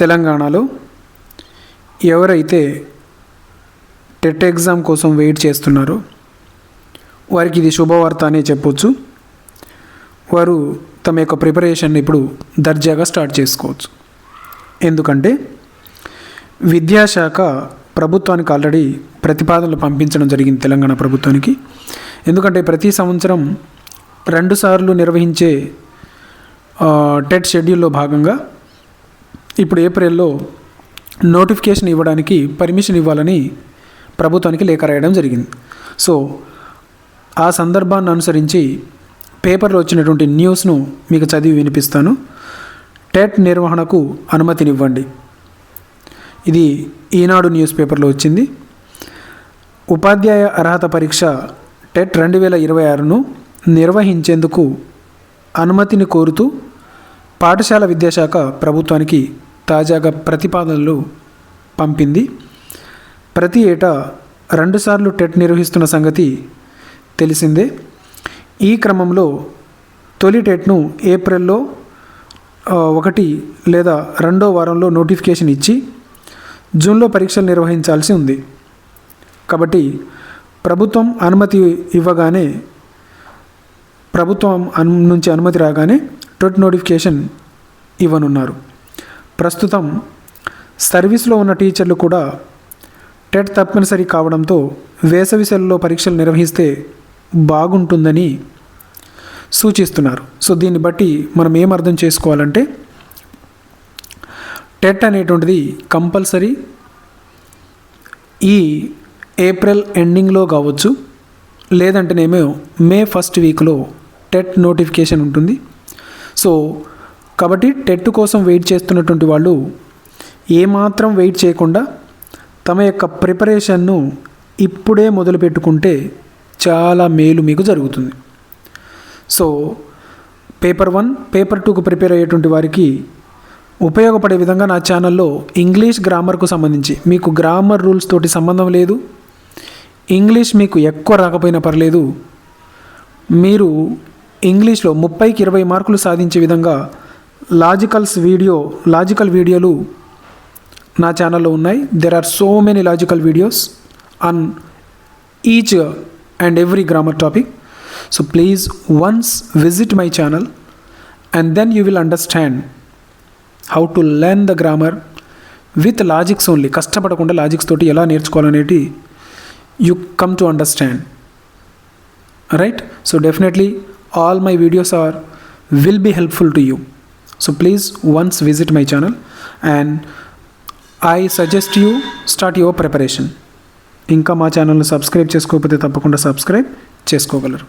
తెలంగాణలో ఎవరైతే TET exam కోసం వెయిట్ చేస్తున్నారో వారికి ఇది శుభవార్త అనే చెప్పొచ్చు. వారు తమ యొక్క ప్రిపరేషన్ ఇప్పుడు దర్జాగా స్టార్ట్ చేసుకోవచ్చు. ఎందుకంటే విద్యాశాఖ ప్రభుత్వానికి ఆల్రెడీ ప్రతిపాదనలు పంపించడం జరిగింది, తెలంగాణ ప్రభుత్వానికి. ఎందుకంటే ప్రతి సంవత్సరం 2 సార్లు నిర్వహించే టెట్ షెడ్యూల్లో భాగంగా ఇప్పుడు ఏప్రిల్లో నోటిఫికేషన్ ఇవ్వడానికి పర్మిషన్ ఇవ్వాలని ప్రభుత్వానికి లేఖ రాయడం జరిగింది. సో ఆ సందర్భాన్ని అనుసరించి పేపర్లో వచ్చినటువంటి న్యూస్ను మీకు చదివి వినిపిస్తాను. టెట్ నిర్వహణకు అనుమతినివ్వండి. ఇది ఈనాడు న్యూస్ పేపర్లో వచ్చింది. ఉపాధ్యాయ అర్హత పరీక్ష టెట్ 2026ను నిర్వహించేందుకు అనుమతిని కోరుతూ పాఠశాల విద్యాశాఖ ప్రభుత్వానికి తాజాగా ప్రతిపాదనలు పంపింది. ప్రతి ఏటా 2 సార్లు టెట్ నిర్వహిస్తున్న సంగతి తెలిసిందే. ఈ క్రమంలో తొలి టెట్ను ఏప్రిల్లో 1 లేదా 2వ వారంలో నోటిఫికేషన్ ఇచ్చి జూన్లో పరీక్షలు నిర్వహించాల్సి ఉంది. కాబట్టి ప్రభుత్వం అనుమతి ఇవ్వగానే, ప్రభుత్వం నుంచి అనుమతి రాగానే టెట్ నోటిఫికేషన్ ఇవ్వనున్నారు. ప్రస్తుతం సర్వీస్లో ఉన్న టీచర్లు కూడా టెట్ తప్పనిసరి కావడంతో వేసవి సెలవుల్లో పరీక్షలు నిర్వహిస్తే బాగుంటుందని సూచిస్తున్నారు. సో దీన్ని బట్టి మనం ఏం అర్థం చేసుకోవాలంటే టెట్ అనేటువంటిది కంపల్సరీ ఈ ఏప్రిల్ ఎండింగ్లో కావచ్చు, లేదంటేనేమో మే 1st వీక్లో టెట్ నోటిఫికేషన్ ఉంటుంది. సో కాబట్టి టెట్ కోసం వెయిట్ చేస్తున్నటువంటి వాళ్ళు ఏమాత్రం వెయిట్ చేయకుండా తమ యొక్క ప్రిపరేషన్ను ఇప్పుడే మొదలు పెట్టుకుంటే చాలా మేలు మీకు జరుగుతుంది. సో పేపర్ 1, పేపర్ 2కు ప్రిపేర్ అయ్యేటువంటి వారికి ఉపయోగపడే విధంగా నా ఛానల్లో ఇంగ్లీష్ గ్రామర్కు సంబంధించి, మీకు గ్రామర్ రూల్స్ తోటి సంబంధం లేదు, ఇంగ్లీష్ మీకు ఎక్కువ రాకపోయినా పర్లేదు, మీరు ఇంగ్లీష్లో 30కి 20 మార్కులు సాధించే విధంగా లాజికల్ వీడియోలు నా ఛానల్లో ఉన్నాయి. There are so many logical videos on each and every grammar topic. So please once visit my channel and then you will understand how to learn the grammar with logics only. కష్టపడకుండా logics తోటి ఎలా నేర్చుకోవాలనేది you come to understand, right? So definitely all my videos will be helpful to you. So please once visit my channel and I suggest you start your preparation. ఇంకా మా ఛానల్ని subscribe చేసుకోకపోతే తప్పకుండా subscribe చేసుకోగలరు.